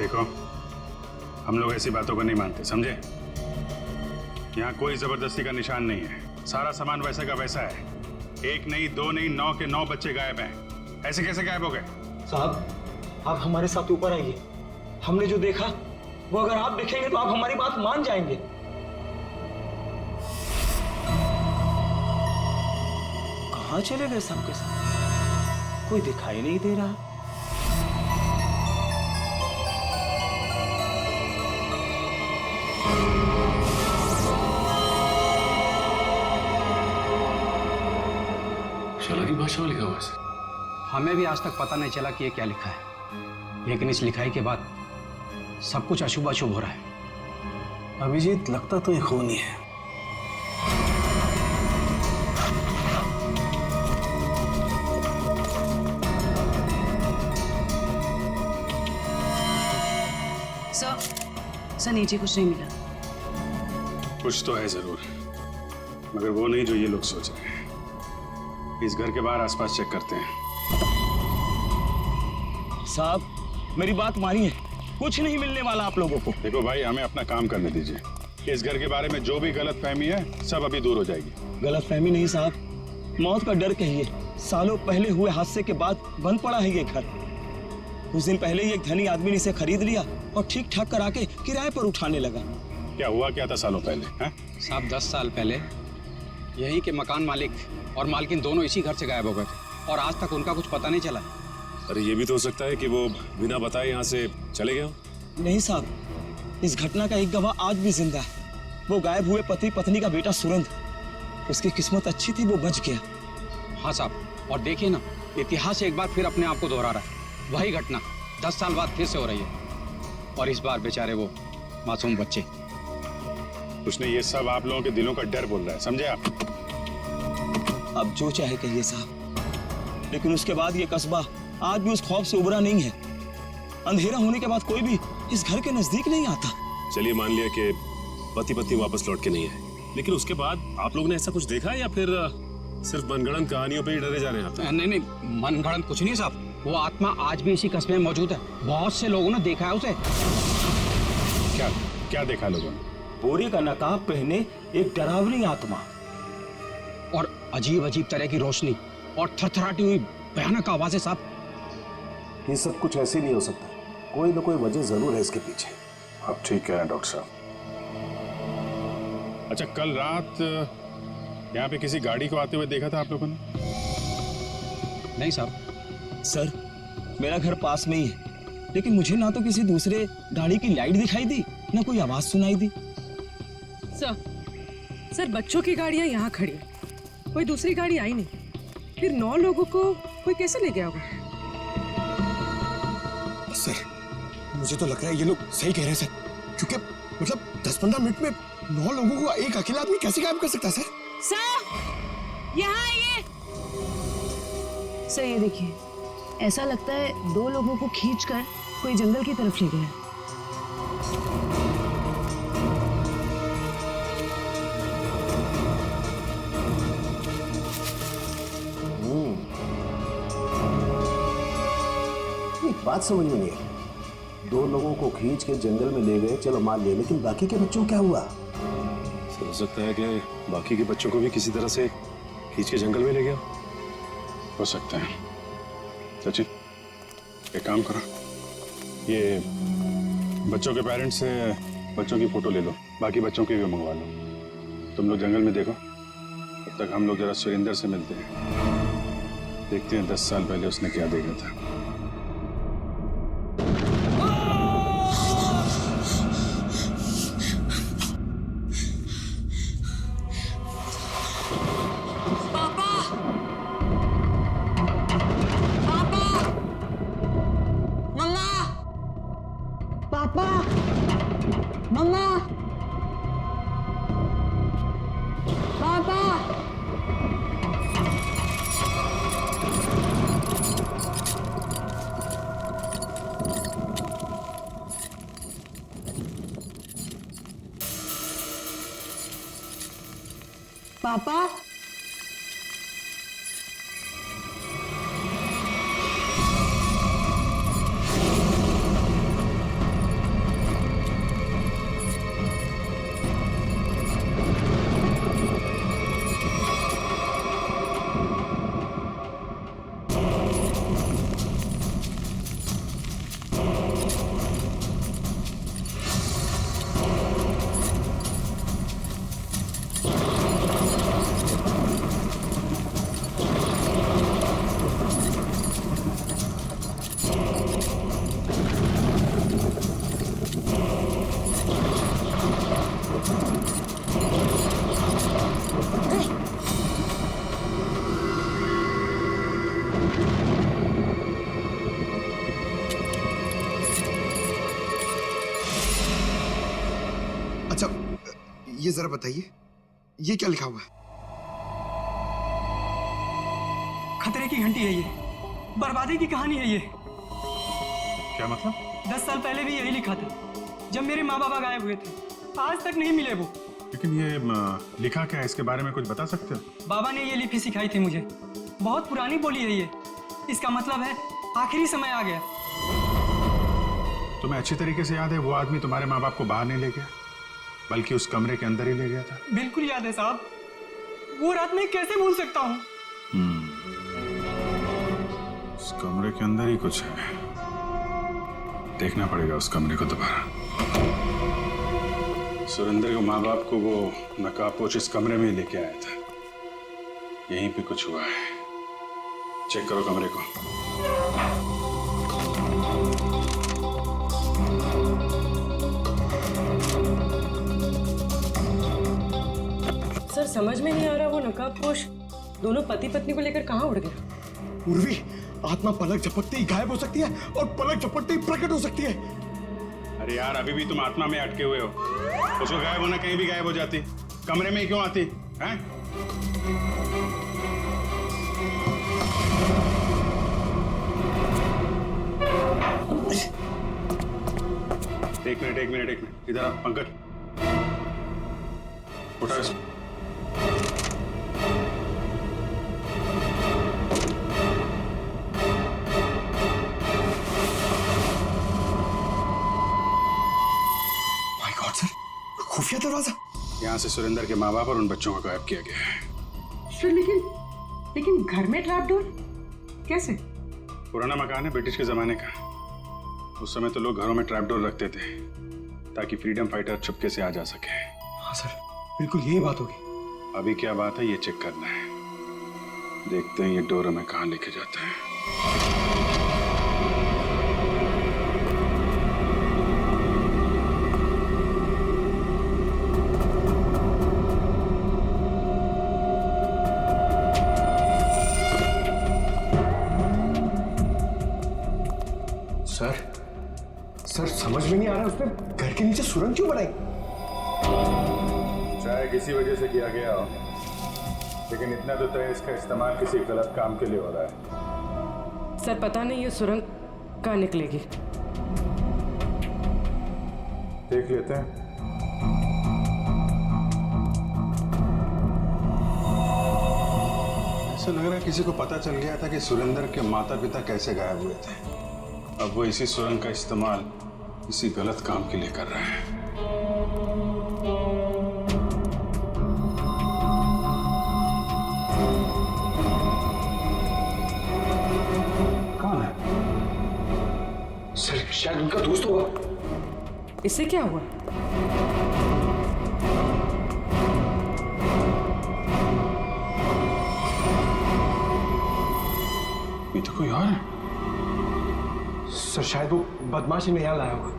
देखो, हम लोग ऐसी बातों को नहीं मानते, समझे? यहाँ कोई जबरदस्ती का निशान नहीं है। सारा सामान वैसा का वैसा है। एक नहीं, दो नहीं, 9 के 9 बच्चे गायब हैं। ऐसे कैसे गायब हो गए? साहब, आप हमारे साथ ऊपर आइए। हमने जो देखा वो अगर आप देखेंगे तो आप हमारी बात मान जाएंगे। कहाँ चले गए सबके सब? कोई दिखाई नहीं दे रहा। शला की भाषा में लिखा हुआ है। हमें भी आज तक पता नहीं चला कि ये क्या लिखा है, लेकिन इस लिखाई के बाद सब कुछ अशुभ अशुभ हो रहा है। अभिजीत, लगता तो ये खूनी है। सर नीचे कुछ नहीं मिला। कुछ तो है जरूर, मगर वो नहीं जो ये लोग सोच रहे हैं। इस घर के बाहर आसपास चेक करते हैं। साहब, मेरी बात मानिए, कुछ नहीं मिलने वाला आप लोगों को। देखो भाई, हमें अपना काम करने दीजिए। इस घर के बारे में जो भी गलतफहमी है सब अभी दूर हो जाएगी। गलतफहमी नहीं साहब, मौत का डर कहिए। सालों पहले हुए हादसे के बाद बंद पड़ा है ये घर। कुछ दिन पहले ही एक धनी आदमी ने इसे खरीद लिया और ठीक ठाक करा के किराए पर उठाने लगा। क्या हुआ क्या था सालों पहले? साहब 10 साल पहले यहीं के मकान मालिक और मालकिन दोनों इसी घर से गायब हो गए थे और आज तक उनका कुछ पता नहीं चला। अरे ये भी तो हो सकता है कि वो बिना बताए यहाँ से चले गए हो। नहीं साहब, इस घटना का एक गवाह आज भी जिंदा है। वो गायब हुए पति पत्नी का बेटा सुरंद। उसकी किस्मत अच्छी थी, वो बच गया। हाँ साहब, और देखिए ना, इतिहास एक बार फिर अपने आप को दोहरा रहा है। वही घटना 10 साल बाद फिर से हो रही है और इस बार बेचारे वो मासूम बच्चे। उसने ये सब आप लोगों के दिलों का डर बोल रहा है, समझे आप? अब जो चाहे कहिए साहब, लेकिन उसके बाद ये कस्बा आज भी उस खौफ से उबरा नहीं है। अंधेरा होने के बाद कोई भी इस घर के नजदीक नहीं आता। चलिए मान लिया कि पति पत्नी वापस लौट के नहीं है, लेकिन उसके बाद आप लोगों ने ऐसा कुछ देखा या फिर सिर्फ मनगढ़ंत कहानियों पे ही डरे जा रहे हैं आप? नहीं, मनगढ़ंत कुछ नहीं साहब। वो आत्मा आज भी इसी कस्बे में मौजूद है। बहुत से लोगों ने देखा है उसे। क्या क्या देखा लोगों ने? बोरे का नकाब पहने एक डरावनी आत्मा और अजीब अजीब तरह की रोशनी और थरथराती हुई भयानक आवाजें साहब। ये सब कुछ ऐसे नहीं हो सकता। कोई ना कोई वजह जरूर है इसके पीछे। आप ठीक कह रहे हैं डॉक्टर साहब। अच्छा, कल रात यहाँ पे किसी गाड़ी को आते हुए देखा था आप लोगों ने? नहीं साहब। सर, मेरा घर पास में ही है, लेकिन मुझे ना तो किसी दूसरे गाड़ी की लाइट दिखाई दी, ना कोई आवाज सुनाई दी। सर बच्चों की गाड़ियां यहाँ खड़ी, कोई दूसरी गाड़ी आई नहीं। फिर 9 लोगों को कोई कैसे ले गया होगा? सर, मुझे तो लग रहा है ये लोग सही कह रहे हैं सर, क्योंकि मतलब 10-15 मिनट में 9 लोगों को एक अकेला आदमी कैसे गायब कर सकता है सर? सर यहाँ आइए। सर ये देखिए, ऐसा लगता है 2 लोगों को खींचकर कोई जंगल की तरफ ले गया। एक बात समझ में नहीं आई। 2 लोगों को खींच के जंगल में ले गए, चलो मान लिया, लेकिन बाकी के बच्चों को क्या हुआ? हो सकता है कि बाकी के बच्चों को भी किसी तरह से खींच के जंगल में ले गया हो सकता है। सचिन, एक काम करो, ये बच्चों के पेरेंट्स से बच्चों की फोटो ले लो, बाकी बच्चों की भी मंगवा लो। तुम लोग जंगल में देखो, तब तक हम लोग जरा सुरेंद्र से मिलते हैं, देखते हैं 10 साल पहले उसने क्या देखा था। पापा, अच्छा ये जरा बताइए, ये क्या लिखा हुआ है? खतरे की घंटी है ये, बर्बादी की कहानी है ये। क्या मतलब? 10 साल पहले भी यही लिखा था, जब मेरे माँ बाबा गायब हुए थे। आज तक नहीं मिले वो। लेकिन ये लिखा क्या है, इसके बारे में कुछ बता सकते हो? बाबा ने ये लिपि सिखाई थी मुझे, बहुत पुरानी बोली है ये। इसका मतलब है आखिरी समय आ गया। तुम्हें अच्छी तरीके से याद है वो आदमी तुम्हारे माँ बाप को बाहर नहीं ले गया, बल्कि उस कमरे के अंदर ही ले गया था? बिल्कुल याद है साहब, वो रात मैं कैसे भूल सकता हूँ। उस कमरे के अंदर ही कुछ है, देखना पड़ेगा उस कमरे को दोबारा। सुरेंद्र के माँ बाप को वो नकाबपोश इस कमरे में ही लेके आया था, यहीं पे कुछ हुआ है। चेक करो कमरे को। सर समझ में नहीं आ रहा वो नकाबपोश दोनों पति पत्नी को लेकर कहाँ उड़ गया। उर्वी, आत्मा पलक झपकते ही गायब हो सकती है और पलक झपकते ही प्रकट हो सकती है। अरे यार, अभी भी तुम आत्मा में अटके हुए हो। उसको गायब होना कहीं भी गायब हो जाती, कमरे में ही क्यों आती हैं? एक मिनट, इधर आ पंकज, उठा इसको। माय गॉड सर, खुफिया दरवाजा। यहाँ से सुरेंद्र के माँ बाप और उन बच्चों को गायब किया गया है। सर लेकिन घर में ट्रैप डोर कैसे? पुराना मकान है, ब्रिटिश के जमाने का। उस समय तो लोग घरों में ट्रैप डोर रखते थे ताकि फ्रीडम फाइटर चुपके से आ जा सके। हाँ सर, बिल्कुल यही बात होगी। अभी क्या बात है ये चेक करना है। देखते हैं ये डोर हमें कहाँ लेके जाता है। सर समझ में नहीं आ रहा उसने घर के नीचे सुरंग क्यों बनाई? शायद किसी वजह से किया गया हो, लेकिन इतना तो तय इसका इस्तेमाल किसी गलत काम के लिए हो रहा है। सर पता नहीं ये सुरंग कहाँ निकलेगी। देख लेते हैं। ऐसा लग रहा है किसी को पता चल गया था कि सुरेंद्र के माता पिता कैसे गायब हुए थे। अब वो इसी सुरंग का इस्तेमाल किसी गलत काम के लिए कर रहा है। कौन है? सर शायद उनका दोस्त होगा। इससे क्या हुआ? ये तो कोई और है। सर शायद वो बदमाशी में यहाँ लाया होगा।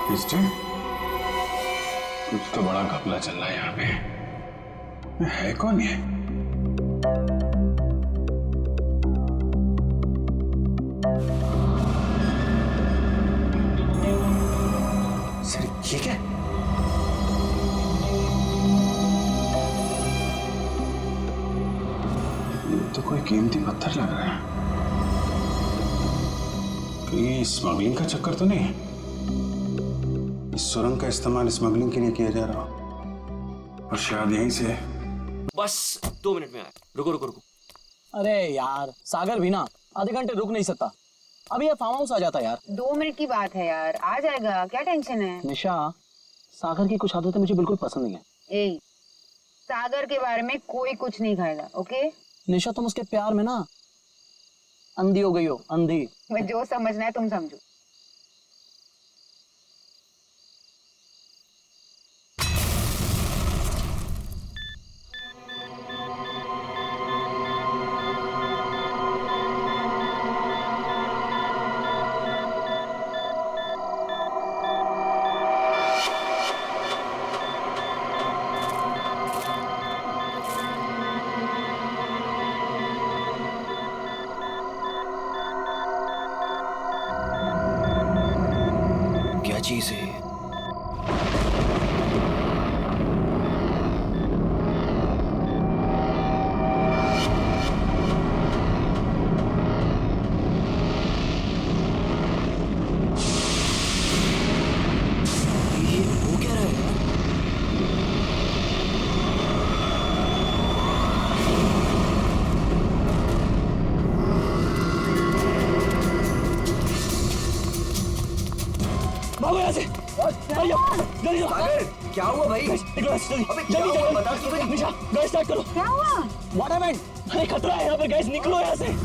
कुछ तो बड़ा घपला चल रहा है यहाँ पे। है कौन ये? सर ये क्या? ये तो कोई कीमती पत्थर लग रहा है। कहीं स्मगलिंग का चक्कर तो नहीं है? इस सुरंग का इस्तेमाल स्मगलिंग के लिए किया जा रहा हो और शायद यहीं से। बस 2 मिनट में आए। रुको रुको रुको। अरे यार सागर भी ना आधे घंटे रुक नहीं सकता। अभी ये फार्म हाउस आ जाता यार। 2 मिनट की बात है यार, आ जाएगा, क्या टेंशन है। निशा, सागर की कुछ आदतें मुझे बिल्कुल पसंद नहीं है। ए, सागर के बारे में कोई कुछ नहीं खाएगा, ओके? निशा तुम उसके प्यार में ना अंधी हो गई हो, अंधी। मैं जो समझना है तुम समझो। चीज है। ये वो क्या रहा है? भागो यहाँ से। जल्दी सागर, क्या हुआ भाई? जल्दी क्या हुआ? बता तो सही। निशा, गैस स्टार्ट करो। क्या हुआ? What happened? अरे खतरा है यहाँ पर, गैस निकलो यहाँ से।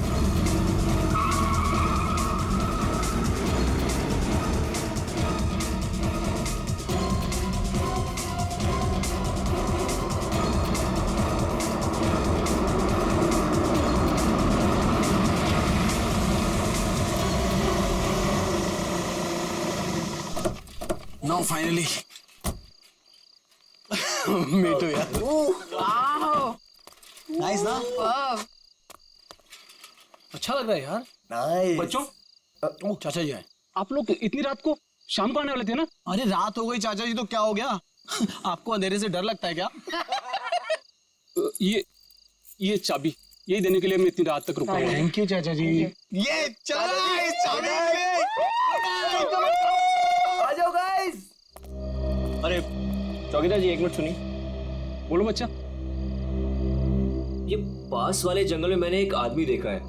नाउ फाइनली मी टू यार। नाइस ना? अच्छा लग रहा है यार। नाइस। बच्चों, चाचा जी आए। आप लोग इतनी रात को शाम को आने वाले थे ना? अरे रात हो गई चाचा जी तो क्या हो गया? आपको अंधेरे से डर लगता है क्या? ये चाबी यही देने के लिए मैं इतनी रात तक रुका हूँ। थैंक यू चाचा जी। ये चला इस चाबी आ जाओ गाइस। अरे चौकीदार जी, एक मिनट सुनिए। बोलो बच्चा। ये पास वाले जंगल में मैंने एक आदमी देखा है।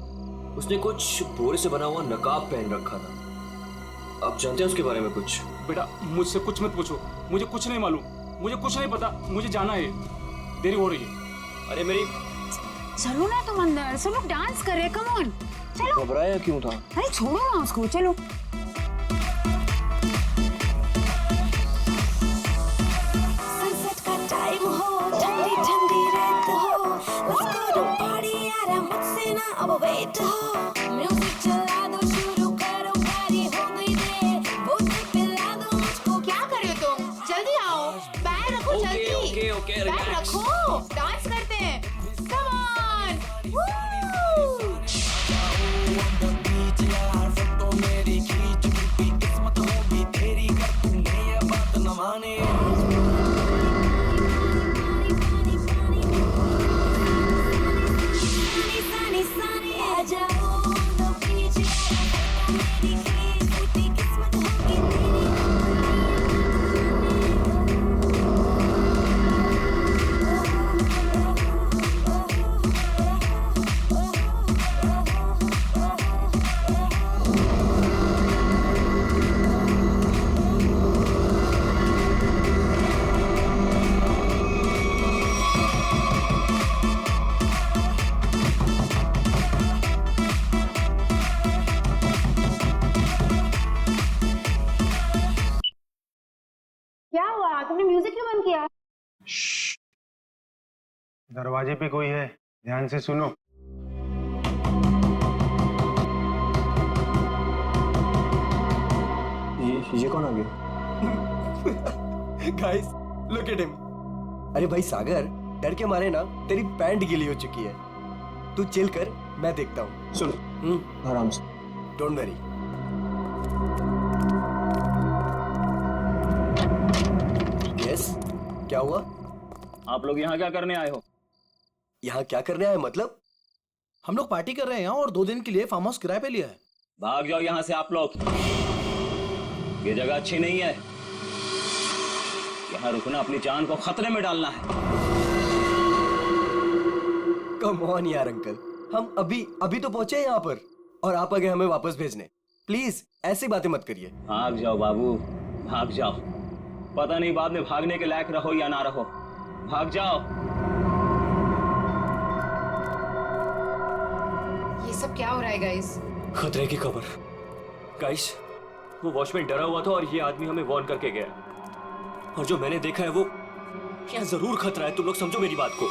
उसने कुछ बोरे से बना हुआ नकाब पहन रखा था। आप जानते हैं उसके बारे में कुछ? बेटा मुझसे कुछ मत पूछो, मुझे कुछ नहीं मालूम, मुझे कुछ नहीं पता, मुझे जाना है, देरी हो रही है। अरे मेरी चलो ना तुम अंदर, सब लोग डांस कर रहे, कम ऑन चलो। घबराया क्यों था? अरे छोड़ो ना उसको, चलो। क्या कर रहे हो तुम? जल्दी आओ, बैग रखो, जल्दी बैग रखो, डांस करते हैं। Come on! Woo! क्या हुआ? तुमने म्यूजिक क्यों बंद किया? दरवाजे पे कोई है, ध्यान से सुनो। ये कौन आ गया? Guys look at him. अरे भाई सागर, डर के मारे ना तेरी पैंट गीली हो चुकी है। तू चिल कर, मैं देखता हूँ। सुनो आराम से। Don't worry. यस, क्या हुआ? आप लोग यहाँ क्या करने आए हो? यहाँ क्या करने आए मतलब? हम लोग पार्टी कर रहे हैं यहाँ और 2 दिन के लिए फार्म हाउस किराए पे लिया है। भाग जाओ यहाँ से आप लोग, ये जगह अच्छी नहीं है। यहाँ रुकना अपनी जान को खतरे में डालना है। कम ऑन यार अंकल, हम अभी तो पहुंचे यहाँ पर और आप आ गए हमें वापस भेजने। प्लीज ऐसी बातें मत करिए। भाग जाओ बाबू, भाग जाओ। पता नहीं बाद में भागने के लायक रहो या ना रहो। भाग जाओ। ये सब क्या हो रहा है गाइस? खतरे की खबर। गाइस, वो वॉचमैन डरा हुआ था और ये आदमी हमें वार्न करके गया। और जो मैंने देखा है वो यहाँ जरूर खतरा है। तुम लोग समझो मेरी बात को।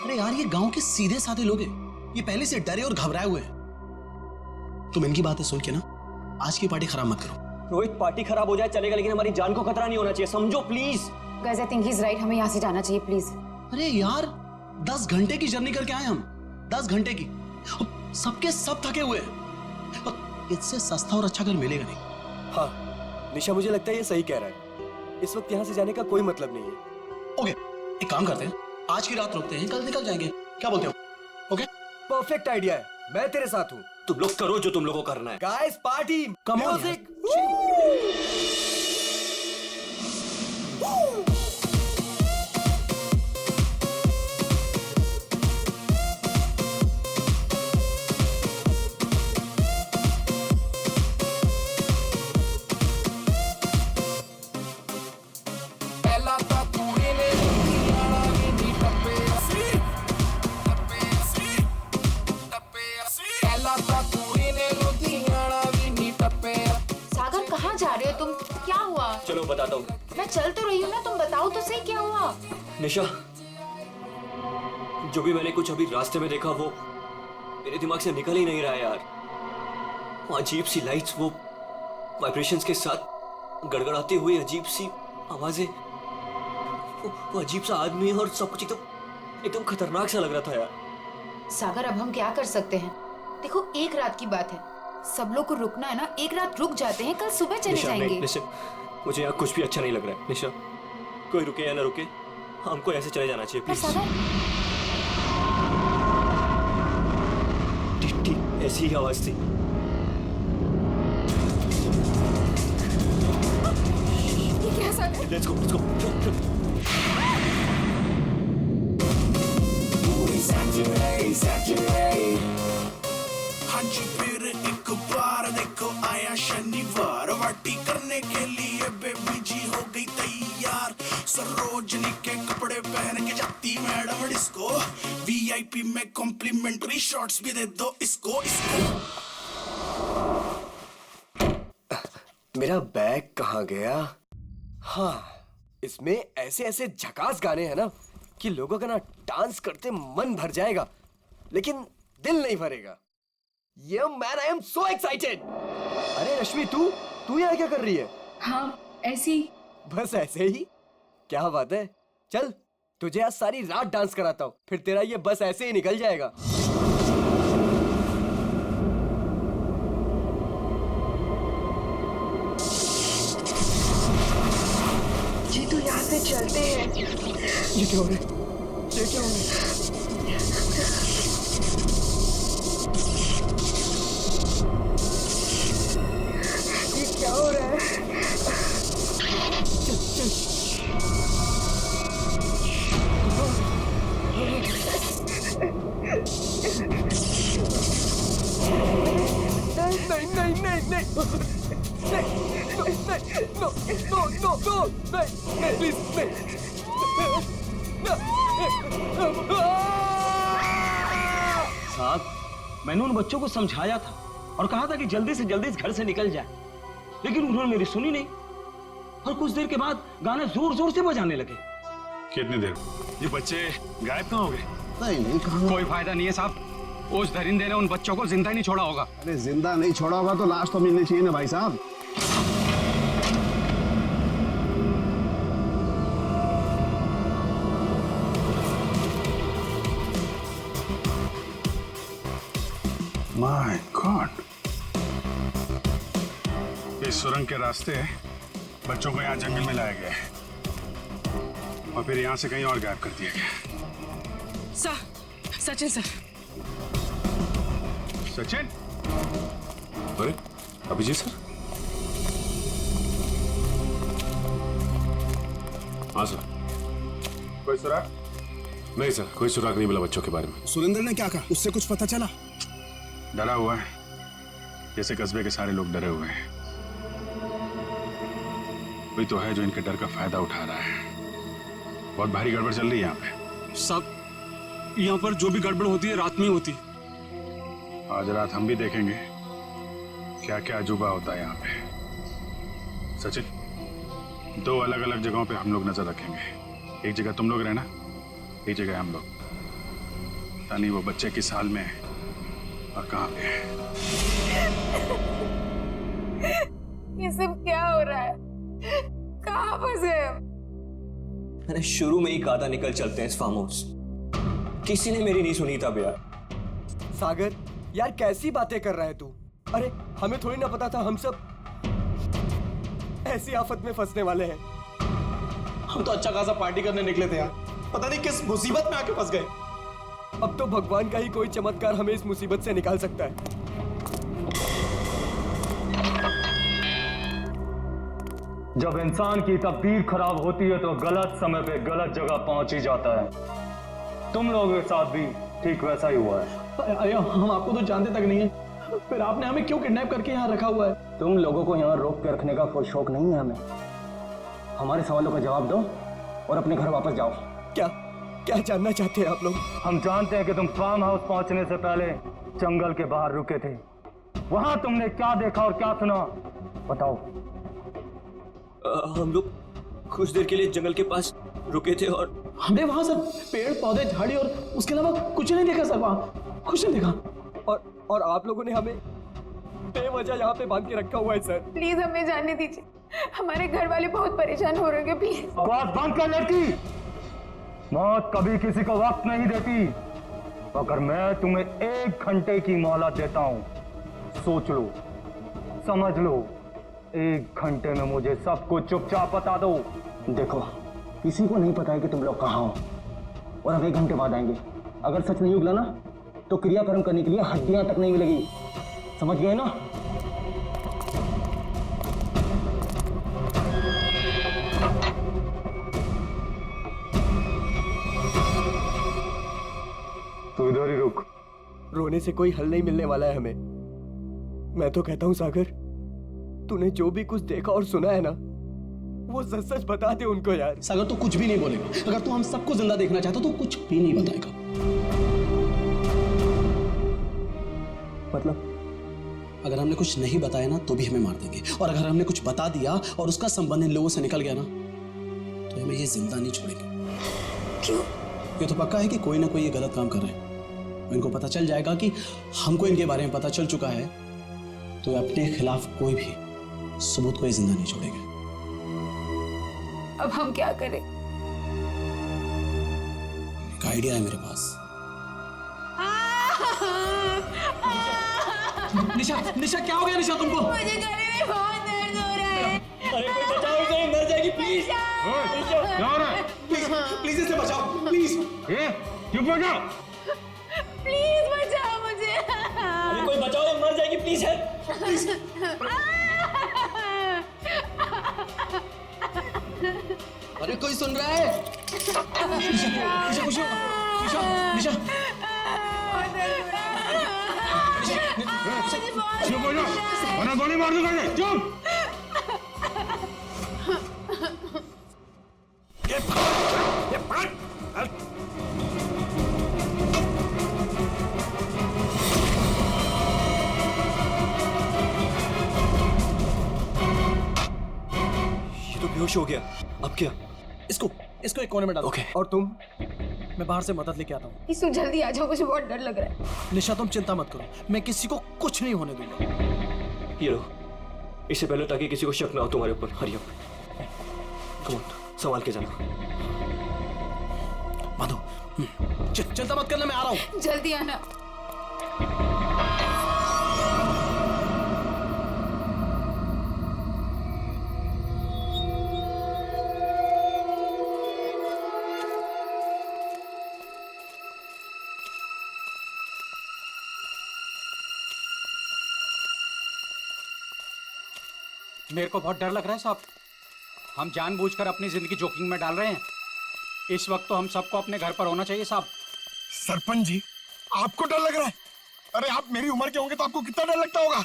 अरे यार, ये गांव के सीधे साधे लोग हैं। ये पहले से डरे और घबराए हुए हैं। तुम इनकी बातें सुन के ना आज की पार्टी खराब मत करो। रोहित, पार्टी खराब हो जाए चलेगा, लेकिन हमारी जान को खतरा नहीं होना चाहिए, समझो please. Guys I think he is right, हमें यहाँ से जाना चाहिए प्लीज। अरे यार, 10 घंटे की जर्नी करके आए हम, 10 घंटे की। सबके सब थके हुए हैं। इससे सस्ता और अच्छा घर मिलेगा नहीं। हाँ, निशा मुझे लगता है ये सही कह रहा है। इस वक्त यहाँ से जाने का कोई मतलब नहीं है। ओके, एक काम करते हैं, आज की रात रुकते हैं, कल निकल जाएंगे, क्या बोलते हो? ओके, परफेक्ट आइडिया है, मैं तेरे साथ हूँ। तुम लोग करो जो तुम लोगों को करना है। Guys party, Come on, music. Sagar कहाँ जा रहे हो तुम? क्या हुआ? चलो बताता हूँ। मैं चल तो रही हूँ ना, तुम बताओ तो सही क्या हुआ? निशा, जो भी मैंने कुछ अभी रास्ते में देखा वो मेरे दिमाग से निकल ही नहीं रहा है यार। वो अजीब सी लाइट्स, वो वाइब्रेशंस के साथ गड़गड़ाती हुई अजीब सी आवाजें, वो अजीब सा आदमी और सब कुछ एकदम एकदम खतरनाक सा लग रहा था यार। सागर अब हम क्या कर सकते हैं? देखो एक रात की बात है, सब लोग को रुकना है ना, एक रात रुक जाते हैं, कल सुबह चले निशा, जाएंगे। नहीं, लिसन, मुझे यहाँ कुछ भी अच्छा नहीं लग रहा है। निशा, कोई रुके या ना रुके, हमको ऐसे चले जाना चाहिए पर प्लीज। सागर, ठीक ठीक ऐसी ही आवाज थी। ये क्या सागर? Let's go, let's go. हाँ जी, फिर एक बार देखो आया शनिवार, पार्टी करने के लिए बेबी जी हो गई तैयार। सरोजनी के कपड़े पहन के जाती मैडम डिस्को, वीआईपी में कॉम्प्लीमेंट्री शॉट्स भी दे दो इसको इसको। मेरा बैग कहाँ गया? हाँ, इसमें ऐसे ऐसे झकास गाने हैं ना कि लोगों का ना डांस करते मन भर जाएगा, लेकिन दिल नहीं भरेगा। ये man, I am so excited. अरे रश्मि, तू यहाँ क्या कर रही है? हाँ, ऐसी। बस ऐसे ही? क्या बात है, चल तुझे आज सारी रात डांस कराता हूँ, फिर तेरा ये बस ऐसे ही निकल जाएगा। जी तो यहाँ से चलते हैं। ये क्या हो रहा है? ये क्या हो रहा है? ये क्या हो रहा है? नहीं नहीं नहीं नहीं नो नो नो नो नहीं प्लीज नहीं। साहब, मैंने उन बच्चों को समझाया था और कहा था कि जल्दी से जल्दी इस घर से निकल जाए, लेकिन उन्होंने मेरी सुनी नहीं और कुछ देर के बाद गाना जोर जोर से बजाने लगे। कितनी देर? ये बच्चे गायब कहाँ हो गए? नहीं कहाँ? कोई फायदा नहीं है साहब, उस दरिंदे ने उन बच्चों को जिंदा नहीं छोड़ा होगा। अरे जिंदा नहीं छोड़ा होगा तो लाश तो मिलनी चाहिए ना भाई साहब। माय गॉड, इस सुरंग के रास्ते बच्चों को यहाँ जंगल में लाया गया है और फिर यहाँ से कहीं और गायब कर दिया गया। सचिन सर। सचिन? अरे अभिजीत सर? हाँ सर। कोई सुराग? नहीं सर, कोई सुराग नहीं मिला बच्चों के बारे में। सुरेंद्र ने क्या कहा? उससे कुछ पता चला? डरा हुआ है, जैसे कस्बे के सारे लोग डरे हुए हैं। कोई तो है जो इनके डर का फायदा उठा रहा है। बहुत भारी गड़बड़ चल रही है यहाँ पे। सब यहाँ पर जो भी गड़बड़ होती है रात में ही होती है। आज रात हम भी देखेंगे क्या क्या अजूबा होता है यहाँ पे। सचिन, 2 अलग अलग जगहों पे हम लोग नजर रखेंगे। एक जगह तुम लोग रहना, एक जगह हम लोग। पता नहीं वो बच्चे किस हाल में है और कहाँ पे है। ये सब क्या हो रहा है? कहाँ फंसे? मैंने शुरू में ही कहा था निकल चलते हैं इस फार्म हाउस। किसी ने मेरी नहीं सुनी तब यार। सागर यार कैसी बातें कर रहा है तू? अरे हमें थोड़ी ना पता था हम सब ऐसी आफत में फंसने वाले हैं। हम तो अच्छा खासा पार्टी करने निकले थे यार, पता नहीं किस मुसीबत में आके फंस गए। अब तो भगवान का ही कोई चमत्कार हमें इस मुसीबत से निकाल सकता है। जब इंसान की तकदीर खराब होती है तो गलत समय पे गलत जगह पहुंच ही जाता है। तुम लोगों के साथ भी ठीक वैसा ही हुआ है। अरे हम आपको तो जानते तक नहीं है, फिर आपने हमें क्यों किडनैप करके यहाँ रखा हुआ है? तुम लोगों को यहाँ रोक के रखने का कोई शौक नहीं है हमें। हमारे सवालों का जवाब दो और अपने घर वापस जाओ। क्या क्या जानना चाहते हैं आप लोग? हम जानते हैं कि तुम फार्म हाउस पहुंचने से पहले जंगल के बाहर रुके थे। वहां तुमने क्या देखा और क्या सुना, बताओ। हम लोग कुछ देर के लिए जंगल के पास रुके थे और हमने वहां सर पेड़ पौधे झाड़ी और उसके अलावा कुछ नहीं देखा सर, वहां कुछ नहीं देखा। और आप लोगों ने हमें बेवजह यहाँ पे बांध के रखा हुआ है सर। प्लीज हमें जाने दीजिए, हमारे घर वाले बहुत परेशान हो रहे हैं। प्लीज आवाज बंद कर लड़की। मौत कभी किसी को वक्त नहीं देती। अगर मैं तुम्हें 1 घंटे की मोहलत देता हूं, सोच लो, समझ लो, 1 घंटे में मुझे सब कुछ चुपचाप बता दो। देखो, किसी को नहीं पता है कि तुम लोग कहाँ हो और अब 1 घंटे बाद आएंगे। अगर सच नहीं उगला ना तो क्रियाकर्म करने के लिए हड्डियां तक नहीं मिलेगी। समझ गए ना? तो इधर ही रुक। रोने से कोई हल नहीं मिलने वाला है हमें। मैं तो कहता हूँ सागर, तूने जो भी कुछ देखा और सुना है ना, वो सच सच बता दे उनको यार। सागर तो कुछ भी नहीं बोलेगा। अगर तू हम सबको जिंदा देखना चाहता तो कुछ भी नहीं बताएगा। मतलब अगर हमने कुछ नहीं बताया ना तो भी हमें मार देंगे, और अगर हमने कुछ बता दिया और उसका संबंध इन लोगों से निकल गया ना तो हमें ये जिंदा नहीं छोड़ेंगे। क्यों? ये तो पक्का है कि कोई ना कोई ये गलत काम कर रहे हैं। इनको पता चल जाएगा कि हमको इनके बारे में पता चल चुका है, तो अपने खिलाफ कोई भी सबूत को ये जिंदा नहीं छोड़ेंगे। अब हम क्या करें? एक आइडिया है मेरे पास। निशा, निशा क्या हो गया निशा तुमको? मुझे गले में बहुत दर्द हो रहा है। अरे कोई बचाओ इसे, मर जाएगी प्लीज। क्या हो रहा है? प्लीज इसे बचाओ प्लीज। चुप हो जाओ। प्लीज बचाओ मुझे। अरे कोई बचाओ, ये मर जाएगी प्लीज। अरे कोई सुन रहा है? निशा, कुछ निशा, निशा, चुप हो जाओ, वरना गोली मार दूंगा। चुप। ये तो बेहोश हो गया। अब क्या? इसको एक कोने में डालो। ओके। और तुम? मैं बाहर से मदद लेके आता हूँ। इसु जल्दी आ जाओ, मुझे बहुत डर लग रहा है। निशा तुम चिंता मत करो, मैं किसी को कुछ नहीं होने दूंगा। ये लो, इससे पहले ताकि किसी को शक ना हो तुम्हारे ऊपर। हरी अप, कम ऑन, संभाल के जाना। माधो, चिंता मत करना, मैं आ रहा हूँ। जल्दी आना। मेरे को बहुत डर लग रहा है साहब। हम जानबूझकर अपनी जिंदगी जोखिम में डाल रहे हैं। इस वक्त तो हम सबको अपने घर पर होना चाहिए साहब। सरपंच जी, आपको डर लग रहा है? अरे आप मेरी उम्र के होंगे तो आपको कितना डर लगता होगा?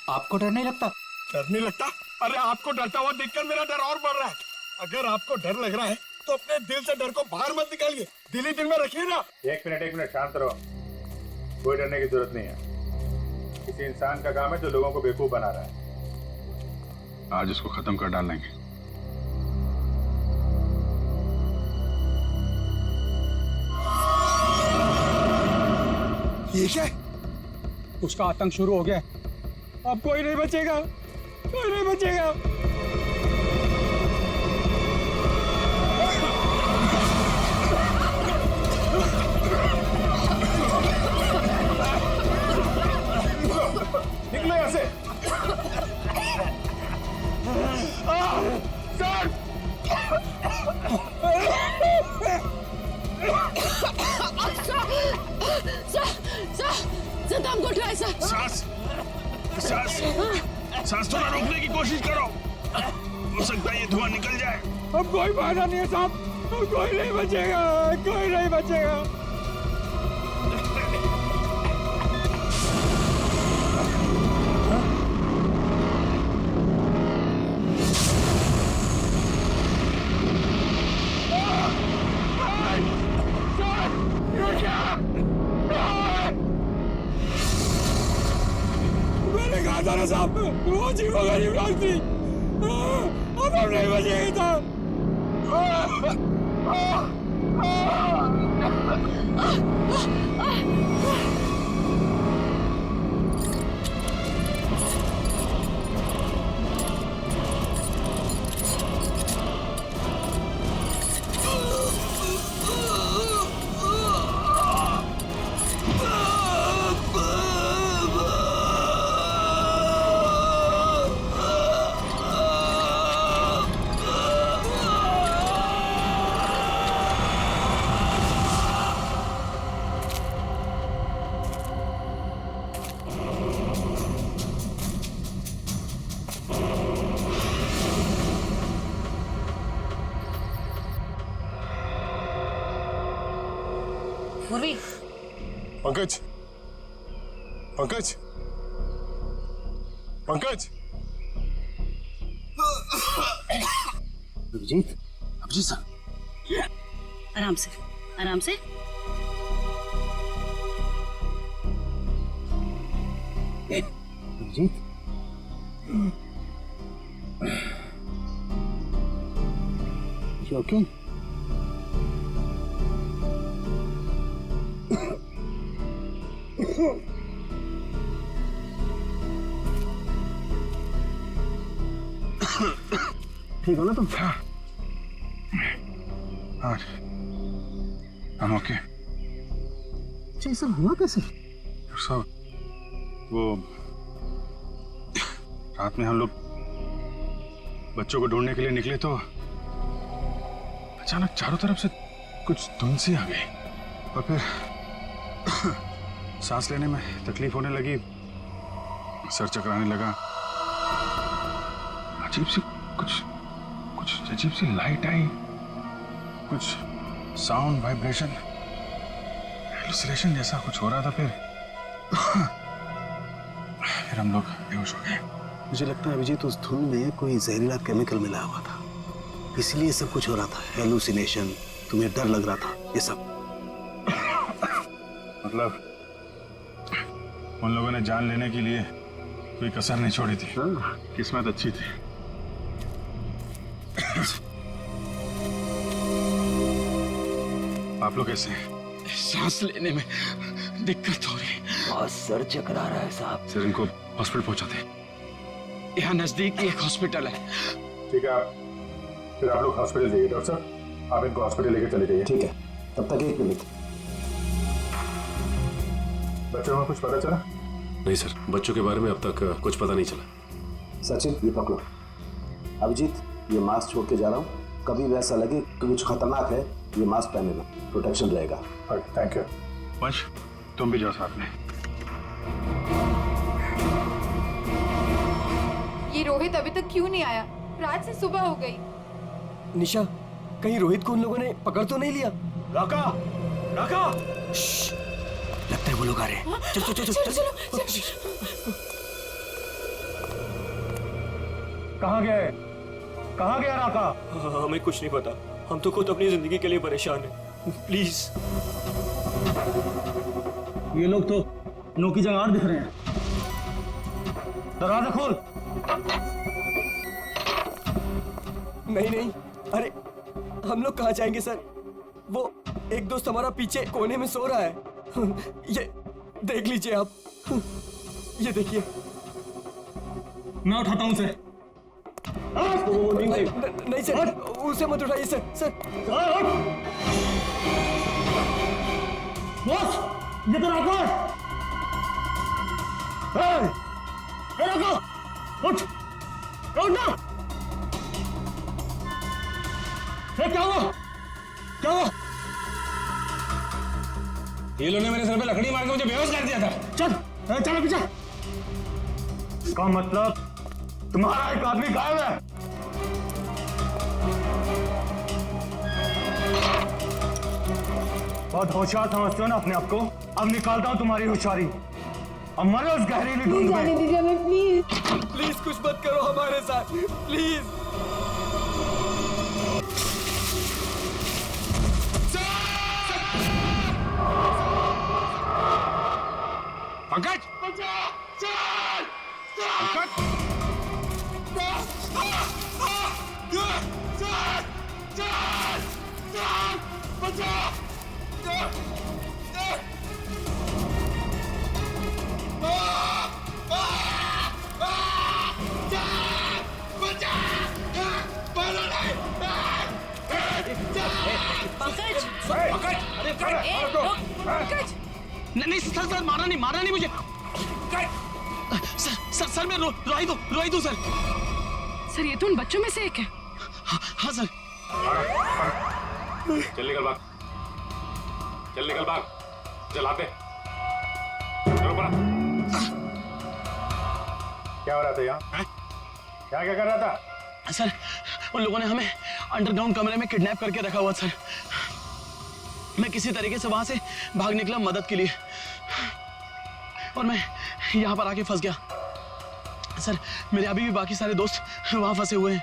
आपको डर नहीं लगता? डर नहीं लगता? अरे आपको डरता हुआ देखकर मेरा डर और बढ़ रहा है। अगर आपको डर लग रहा है तो अपने दिल से डर को बाहर मत निकालिए, दिल ही दिल में रखिए ना। एक मिनट शांत रहो। कोई डरने की जरूरत नहीं है। किसी इंसान का काम है जो लोगों को बेवकूफ बना रहा है। आज इसको खत्म कर डालेंगे। ये क्या? उसका आतंक शुरू हो गया। अब कोई नहीं बचेगा, कोई नहीं बचेगा। निकलो यहाँ से। सांस थोड़ा रोकने की कोशिश करो, हो सकता है ये धुआं निकल जाए। अब कोई फायदा नहीं है साहब, कोई नहीं बचेगा, कोई नहीं बचेगा। मैंने कहा था ना साहब, वो जीवोगरीब लोग थी, अब हम नहीं बचेंगे साहब। पूर्वी, पंकज, पंकज, पंकज। अभिजीत, अभिजीत सर, आराम से, आराम से। Abhijit, you okay? ठीक हो ना तुम? हाँ, I'm okay। अच्छा, ये सब हुआ कैसे? सब वो रात में हम लोग बच्चों को ढूंढने के लिए निकले तो अचानक चारों तरफ से कुछ धुंध सी आ गई और फिर सांस लेने में तकलीफ होने लगी, सर चकराने लगा, अजीब सी कुछ अजीब सी लाइट आई, कुछ साउंड वाइब्रेशन, हेलुसिनेशन जैसा कुछ हो रहा था। फिर हम लोग बेहोश हो गए। मुझे लगता है अभिजीत उस धुंध में कोई जहरीला केमिकल मिला हुआ था, इसलिए सब कुछ हो रहा था। हेलुसिनेशन, तुम्हें डर लग रहा था, ये सब। मतलब उन लोगों ने जान लेने के लिए कोई कसर नहीं छोड़ी थी। किस्मत अच्छी थी। आप लोग कैसे हैं? सांस लेने में दिक्कत हो रही है। बहुत सर चकरा रहा है साहब। सर इनको हॉस्पिटल पहुंचाते। यहाँ नजदीक एक हॉस्पिटल है। ठीक है, फिर आप लोग हॉस्पिटल जाइए। डॉक्टर साहब, आप इनको हॉस्पिटल लेकर चले जाइए। ठीक है, तब तक 1 मिनट। बच्चों में कुछ पता चला? नहीं सर, बच्चों के बारे में अब तक कुछ पता नहीं चला। सचिन, ये पकड़ो। अभिजीत, ये मास्क छोड़ के जा रहा हूँ, कभी वैसा लगे कि कुछ खतरनाक है, ये मास्क पहन लेना, प्रोटेक्शन रहेगा। Thank you. वंश, तुम भी जाओ साथ में। ये रोहित अभी तक क्यों नहीं आया? रात से सुबह हो गई। निशा, कहीं रोहित को उन लोगों ने पकड़ तो नहीं लिया? राका, राका! लगता है वो लोग आ रहे हैं। चल चल चल चल। कहाँ गए? कहाँ गया राका? हमें कुछ नहीं पता, हम तो खुद अपनी जिंदगी के लिए परेशान हैं। प्लीज। ये लोग तो नो की जगह दिख रहे हैं। दरवाजा खोल। नहीं नहीं, अरे हम लोग कहाँ जाएंगे सर? वो एक दोस्त हमारा पीछे कोने में सो रहा है। ये देख लीजिए आप, ये देखिए। मैं उठाता हूँ उसे। नहीं सर, उसे मत उठाइए सर। सर बॉस, ये तो राका है। राका, उठ ना। क्या हुआ? क्या हुआ? ये लोगों ने मेरे सर पे लकड़ी मार के मुझे बेहोश कर दिया था। चल चल पीछे। का मतलब तुम्हारा एक आदमी गायब है। बहुत होशियार समझते हो ना अपने आप को। अब निकालता हूं तुम्हारी होशियारी। अब मरो उस गहरीली धुंध में। दीजिए हमें प्लीज। प्लीज कुछ मत करो हमारे साथ, प्लीज। पंकज! नहीं सर सर मारा नहीं मुझे। सर सर मैं रोई दो सर। सर ये तो उन बच्चों में से एक है। हाँ सर। चल निकल भाग, चलाते। क्या हो रहा था यहाँ? क्या कर रहा था? सर उन लोगों ने हमें अंडरग्राउंड कमरे में किडनैप करके रखा हुआ सर। मैं किसी तरीके से वहां से भाग निकला मदद के लिए और मैं यहाँ पर आके फंस गया सर। मेरे अभी भी बाकी सारे दोस्त वहां फंसे हुए हैं।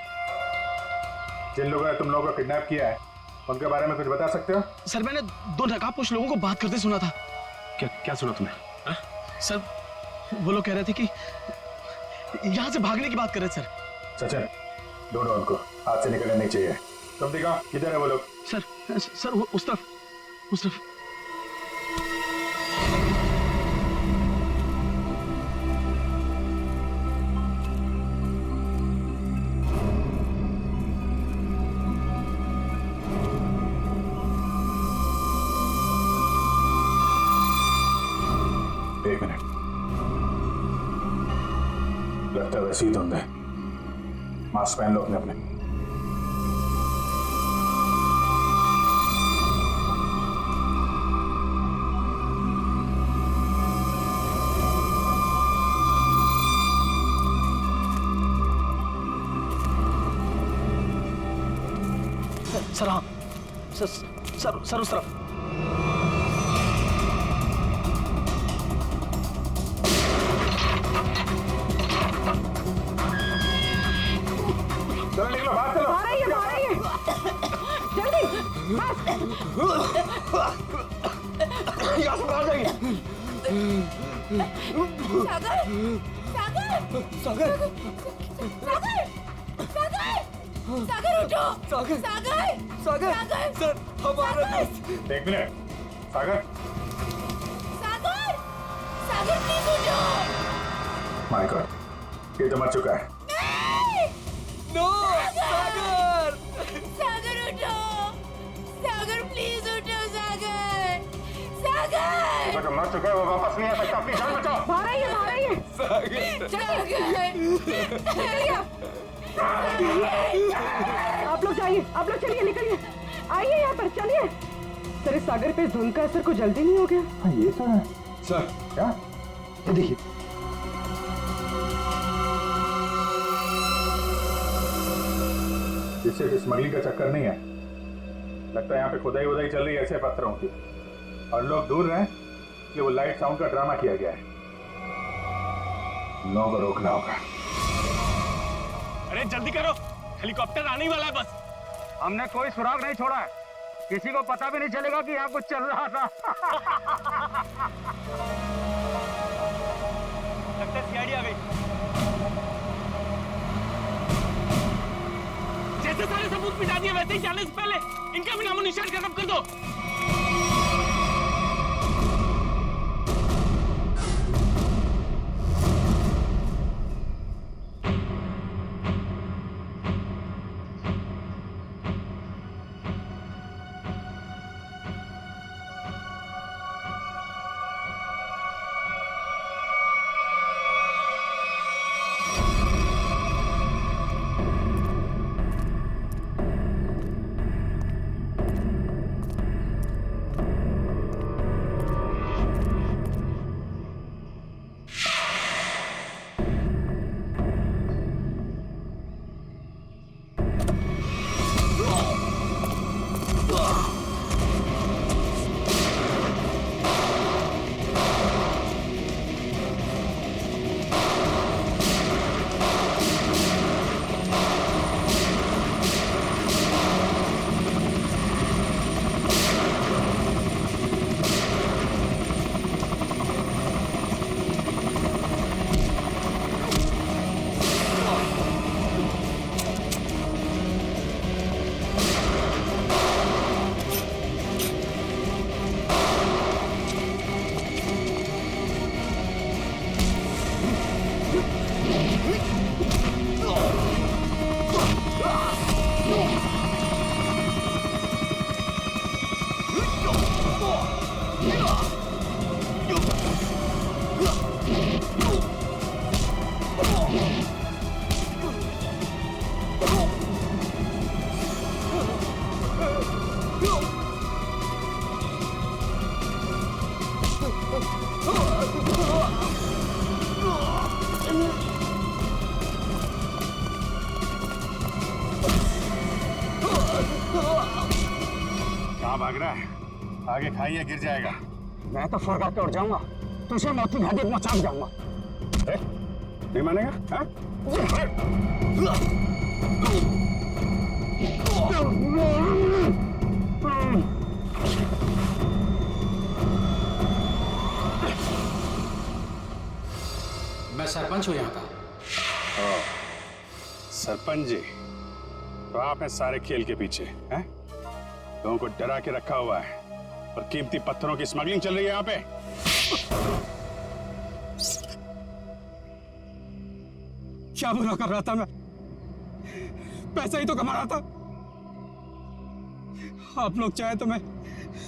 जिन लोगों ने तुम लोगों को किडनैप किया है उनके बारे में कुछ बता सकते हो? सर मैंने 2 नकाबपोश लोगों को बात करते सुना था। क्या सुना तुमने? सर वो लोग कह रहे थे कि यहाँ से भागने की बात कर रहे थे सर। सचिन ढूंढो उनको, हाथ से निकलने नहीं चाहिए। तुम देखो किधर है वो लोग? सर वो उस तरफ। एक मिनट, लगता है वैसे ही धुंध है। मास्क पहन लो अपने। सर हाँ सर उस तरफ। चलो निकलो, बाहर चलो। आ रही है जल्दी यहाँ से बाहर जाइए। सागर उठो। सागर सर हमारा। एक मिनट, सागर प्लीज उठो। माय गॉड, ये तो मर चुका है। नो सागर उठो। सागर प्लीज उठो। सागर तो मर चुका है, वो वापस नहीं आ सकता। अपनी जान बचाओ। बाहर आइए आप लोग जाइए, आप लोग चलिए, निकलिए, आइए यहाँ पर, चलिए। सर इस सागर पे धुंध का असर को जल्दी नहीं हो गया? हाँ ये तो है सर। क्या ये देखिए, इससे स्मगलिंग का चक्कर नहीं है। लगता है यहाँ पे खुदाई चल रही है ऐसे पत्थरों की, और लोग दूर रहे कि वो लाइट साउंड का ड्रामा किया गया है। लोगों को रोकना होगा। अरे जल्दी करो, हेलीकॉप्टर आने ही वाला है बस। हमने कोई सुराग नहीं छोड़ा है, किसी को पता भी नहीं चलेगा कि यहाँ कुछ चल रहा था। लगता है सीआईडी आ गई। जैसे सारे सबूत मिटा दिए वैसे ही जाने से पहले इनका भी नामो निशान खत्म कर दो। रहा है, आगे खाइए गिर जाएगा। मैं तो फरका के उड़ जाऊंगा, तुझे मौत की घाटी में पहुंचा जाऊंगा। नहीं मानेगा? हाँ? मैं सरपंच हूँ यहाँ का। सरपंच जी, तो आप हैं सारे खेल के पीछे हैं? लोगों को डरा के रखा हुआ है और कीमती पत्थरों की स्मगलिंग चल रही है यहाँ पे। क्या बुरा कर रहा था मैं? पैसा ही तो कमा रहा था। आप लोग चाहे तो मैं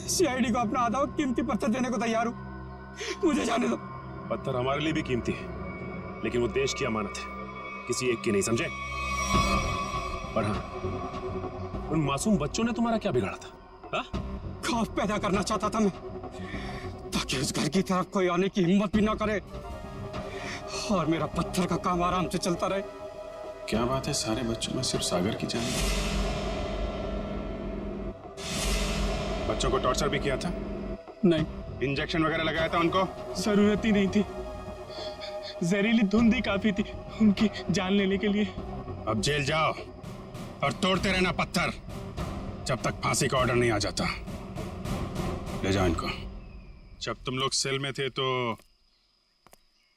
सीआईडी को अपना आधा कीमती पत्थर देने को तैयार हूं, मुझे जाने दो। पत्थर हमारे लिए भी कीमती है, लेकिन वो देश की अमानत है, किसी एक की नहीं, समझे? पर हाँ, उन मासूम बच्चों ने तुम्हारा क्या बिगाड़ा था? हा? खौफ पैदा करना चाहता था मैं, ताकि उस घर की तरफ कोई आने की हिम्मत भी ना करे और मेरा पत्थर का काम आराम से चलता रहे। क्या बात है, सारे बच्चों में सिर्फ सागर की जान? बच्चों को टॉर्चर भी किया था? नहीं। इंजेक्शन वगैरह लगाया था उनको? जरूरत ही नहीं थी, जहरीली धुंध ही काफी थी उनकी जान लेने के लिए। अब जेल जाओ और तोड़ते रहना पत्थर जब तक फांसी का ऑर्डर नहीं आ जाता। ले जाओ इनको। जब तुम लोग सेल में थे तो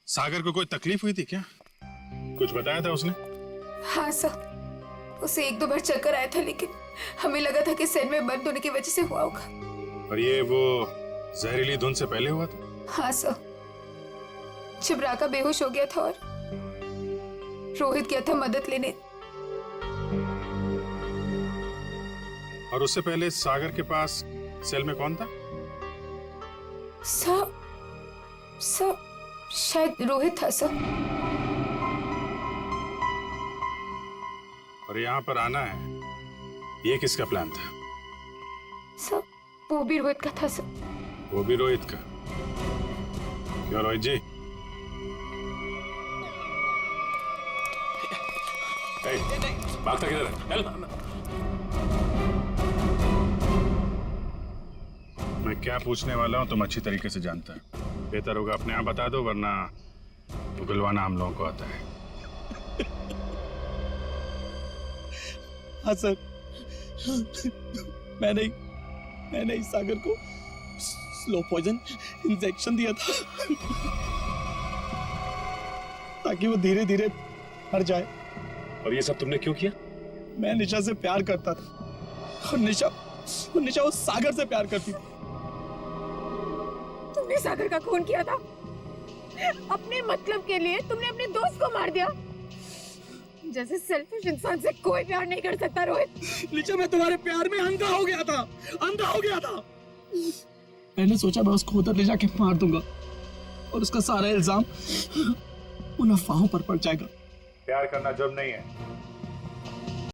सागर को कोई तकलीफ हुई थी क्या? कुछ बताया था उसने? हाँ सर, उसे एक दो बार चक्कर आया था, लेकिन हमें लगा था कि सेल में बंद होने की वजह से हुआ होगा। और ये वो जहरीली धुंध से पहले हुआ था? हाँ सर, जब राका बेहोश हो गया था और रोहित गया था मदद लेने। और उससे पहले सागर के पास सेल में कौन था? सर शायद रोहित था सर। और यहाँ पर आना है, ये किसका प्लान था? सर वो भी रोहित का था सर। वो भी रोहित का? क्यों रोहित जी? भागता किधर है? मैं क्या पूछने वाला हूँ तुम अच्छी तरीके से जानता है। बेहतर होगा अपने आप बता दो, वरना उगलवाना हम लोगों को आता है। हाँ सर, मैंने इस सागर को स्लो पॉइजन इंजेक्शन दिया था ताकि वो धीरे धीरे मर जाए। और ये सब तुमने क्यों किया? मैं निशा से प्यार करता था और निशा उस सागर से प्यार करती थी। तुमने सागर का खून किया था अपने मतलब के लिए। तुमने अपने दोस्त को मार दिया। जैसे सेल्फिश इंसान से कोई प्यार नहीं कर सकता रोहित। निशा, मैं तुम्हारे प्यार में अंधा हो गया था। मैंने सोचा मैं उसको उधर ले जाके मार दूंगा और उसका सारा इल्जाम उन अफवाहों पर पड़ जाएगा। प्यार करना जुर्म नहीं है,